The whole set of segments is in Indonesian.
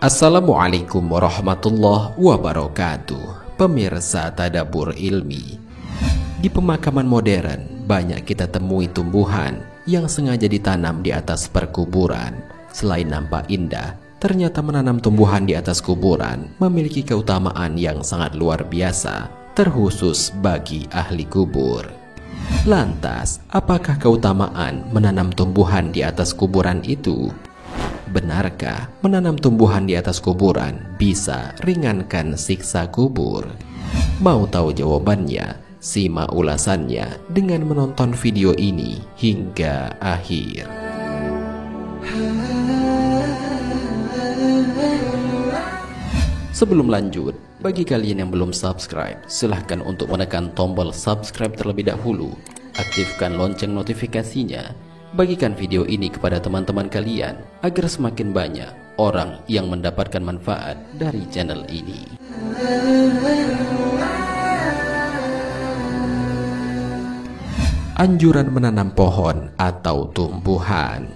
Assalamualaikum warahmatullahi wabarakatuh. Pemirsa Tadabbur Ilmi, di pemakaman modern banyak kita temui tumbuhan yang sengaja ditanam di atas perkuburan. Selain nampak indah, ternyata menanam tumbuhan di atas kuburan memiliki keutamaan yang sangat luar biasa, terkhusus bagi ahli kubur. Lantas, apakah keutamaan menanam tumbuhan di atas kuburan itu? Benarkah menanam tumbuhan di atas kuburan bisa ringankan siksa kubur? Mau tahu jawabannya? Simak ulasannya dengan menonton video ini hingga akhir. Sebelum lanjut, bagi kalian yang belum subscribe, silahkan untuk menekan tombol subscribe terlebih dahulu. Aktifkan lonceng notifikasinya. Bagikan video ini kepada teman-teman kalian agar semakin banyak orang yang mendapatkan manfaat dari channel ini. Anjuran menanam pohon atau tumbuhan.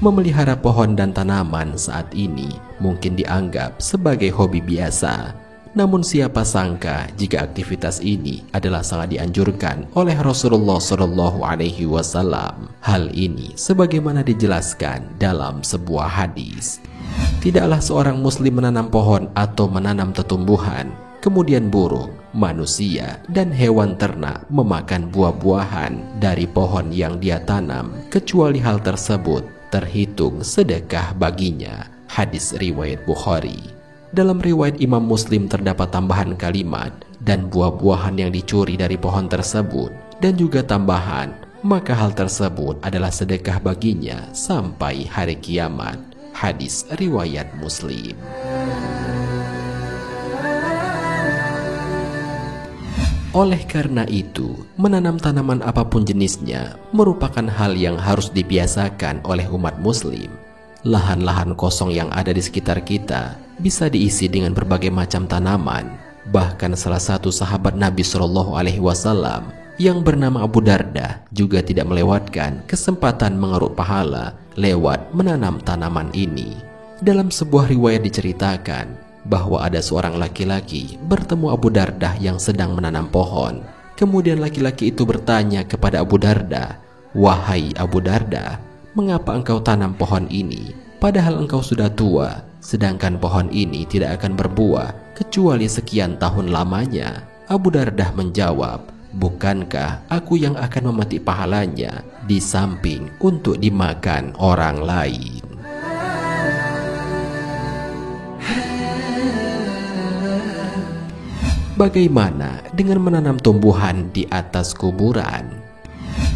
Memelihara pohon dan tanaman saat ini mungkin dianggap sebagai hobi biasa. Namun siapa sangka jika aktivitas ini adalah sangat dianjurkan oleh Rasulullah SAW. Hal ini sebagaimana dijelaskan dalam sebuah hadis. Tidaklah seorang muslim menanam pohon atau menanam tumbuhan, kemudian burung, manusia, dan hewan ternak memakan buah-buahan dari pohon yang dia tanam, kecuali hal tersebut terhitung sedekah baginya. Hadis riwayat Bukhari. Dalam riwayat Imam Muslim terdapat tambahan kalimat, dan buah-buahan yang dicuri dari pohon tersebut, dan juga tambahan, maka hal tersebut adalah sedekah baginya sampai hari kiamat. Hadis riwayat Muslim. Oleh karena itu, menanam tanaman apapun jenisnya merupakan hal yang harus dibiasakan oleh umat muslim. Lahan-lahan kosong yang ada di sekitar kita bisa diisi dengan berbagai macam tanaman. Bahkan salah satu sahabat Nabi SAW yang bernama Abu Darda juga tidak melewatkan kesempatan mengeruk pahala lewat menanam tanaman ini. Dalam sebuah riwayat diceritakan bahwa ada seorang laki-laki bertemu Abu Darda yang sedang menanam pohon. Kemudian laki-laki itu bertanya kepada Abu Darda, "Wahai Abu Darda, mengapa engkau tanam pohon ini? Padahal engkau sudah tua, sedangkan pohon ini tidak akan berbuah kecuali sekian tahun lamanya." Abu Darda menjawab, "Bukankah aku yang akan memetik pahalanya di samping untuk dimakan orang lain?" Bagaimana dengan menanam tumbuhan di atas kuburan?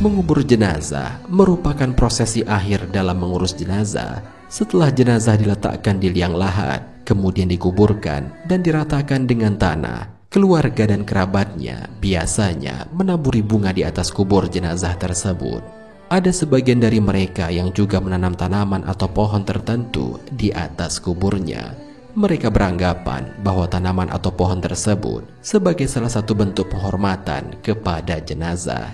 Mengubur jenazah merupakan prosesi akhir dalam mengurus jenazah. Setelah jenazah diletakkan di liang lahat, kemudian dikuburkan dan diratakan dengan tanah, keluarga dan kerabatnya biasanya menaburi bunga di atas kubur jenazah tersebut. Ada sebagian dari mereka yang juga menanam tanaman atau pohon tertentu di atas kuburnya. Mereka beranggapan bahwa tanaman atau pohon tersebut sebagai salah satu bentuk penghormatan kepada jenazah.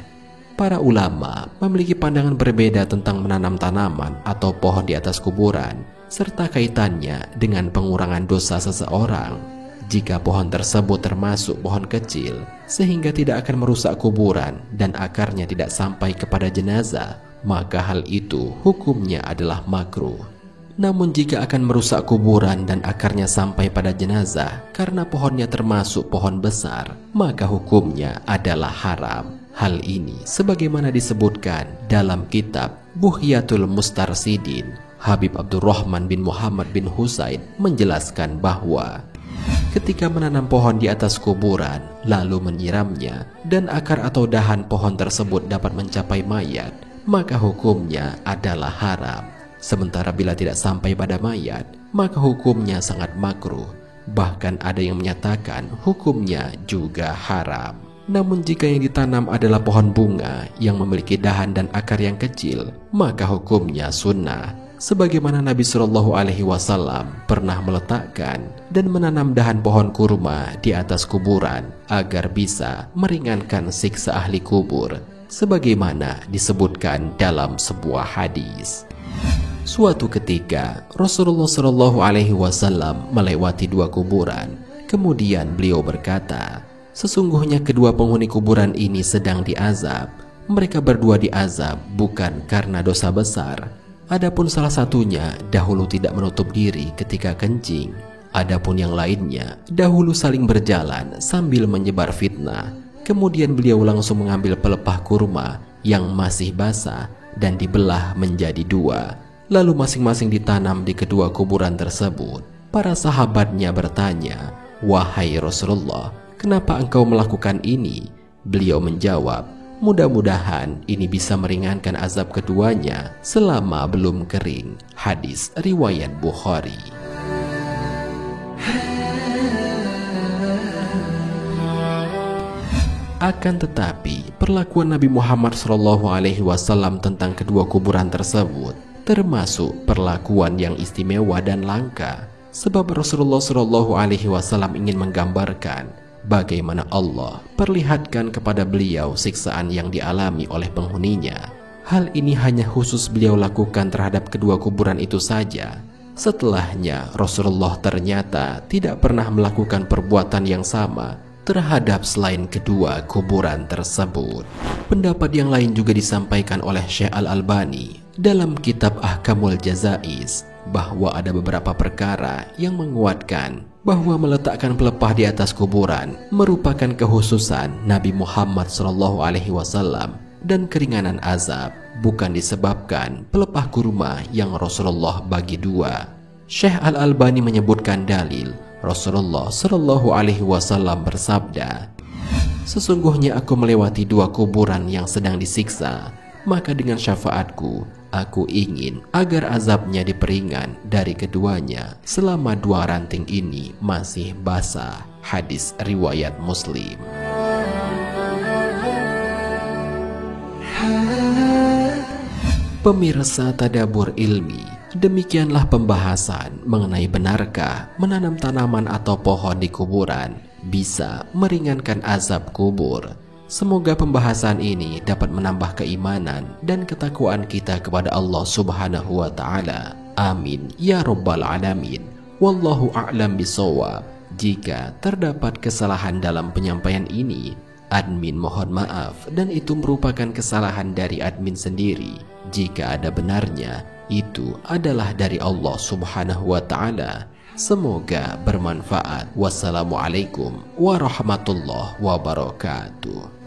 Para ulama memiliki pandangan berbeda tentang menanam tanaman atau pohon di atas kuburan, serta kaitannya dengan pengurangan dosa seseorang. Jika pohon tersebut termasuk pohon kecil, sehingga tidak akan merusak kuburan dan akarnya tidak sampai kepada jenazah, maka hal itu hukumnya adalah makruh. Namun jika akan merusak kuburan dan akarnya sampai pada jenazah karena pohonnya termasuk pohon besar, maka hukumnya adalah haram. Hal ini sebagaimana disebutkan dalam kitab Buhyatul Mustarsidin. Habib Abdurrahman bin Muhammad bin Husain menjelaskan bahwa ketika menanam pohon di atas kuburan lalu menyiramnya dan akar atau dahan pohon tersebut dapat mencapai mayat, maka hukumnya adalah haram. Sementara bila tidak sampai pada mayat, maka hukumnya sangat makruh. Bahkan ada yang menyatakan hukumnya juga haram. Namun jika yang ditanam adalah pohon bunga yang memiliki dahan dan akar yang kecil, maka hukumnya sunnah. Sebagaimana Nabi SAW pernah meletakkan dan menanam dahan pohon kurma di atas kuburan agar bisa meringankan siksa ahli kubur, sebagaimana disebutkan dalam sebuah hadis. Suatu ketika Rasulullah Shallallahu Alaihi Wasallam melewati dua kuburan. Kemudian beliau berkata, sesungguhnya kedua penghuni kuburan ini sedang diazab. Mereka berdua diazab bukan karena dosa besar. Adapun salah satunya dahulu tidak menutup diri ketika kencing. Adapun yang lainnya dahulu saling berjalan sambil menyebar fitnah. Kemudian beliau langsung mengambil pelepah kurma yang masih basah dan dibelah menjadi dua. Lalu masing-masing ditanam di kedua kuburan tersebut. Para sahabatnya bertanya, "Wahai Rasulullah, kenapa engkau melakukan ini?" Beliau menjawab, "Mudah-mudahan ini bisa meringankan azab keduanya selama belum kering." Hadis riwayat Bukhari. Akan tetapi, perlakuan Nabi Muhammad SAW tentang kedua kuburan tersebut termasuk perlakuan yang istimewa dan langka, sebab Rasulullah SAW ingin menggambarkan bagaimana Allah perlihatkan kepada beliau siksaan yang dialami oleh penghuninya. Hal ini hanya khusus beliau lakukan terhadap kedua kuburan itu saja. Setelahnya, Rasulullah ternyata tidak pernah melakukan perbuatan yang sama terhadap selain kedua kuburan tersebut. Pendapat yang lain juga disampaikan oleh Syekh Al-Albani dalam kitab Ahkamul Jazais, bahwa ada beberapa perkara yang menguatkan bahwa meletakkan pelepah di atas kuburan merupakan kekhususan Nabi Muhammad SAW dan keringanan azab bukan disebabkan pelepah kurma yang Rasulullah bagi dua. Syekh Al-Albani menyebutkan dalil Rasulullah SAW bersabda, "Sesungguhnya aku melewati dua kuburan yang sedang disiksa, maka dengan syafaatku aku ingin agar azabnya diperingan dari keduanya selama dua ranting ini masih basah." Hadis riwayat Muslim. Pemirsa Tadabbur Ilmi, demikianlah pembahasan mengenai benarkah menanam tanaman atau pohon di kuburan bisa meringankan azab kubur. Semoga pembahasan ini dapat menambah keimanan dan ketakwaan kita kepada Allah Subhanahu wa Ta'ala. Amin ya Rabbal Alamin. Wallahu a'lam bishawab. Jika terdapat kesalahan dalam penyampaian ini, admin mohon maaf, dan itu merupakan kesalahan dari admin sendiri. Jika ada benarnya, itu adalah dari Allah Subhanahu wa Ta'ala. Semoga bermanfaat. Wassalamualaikum warahmatullahi wabarakatuh.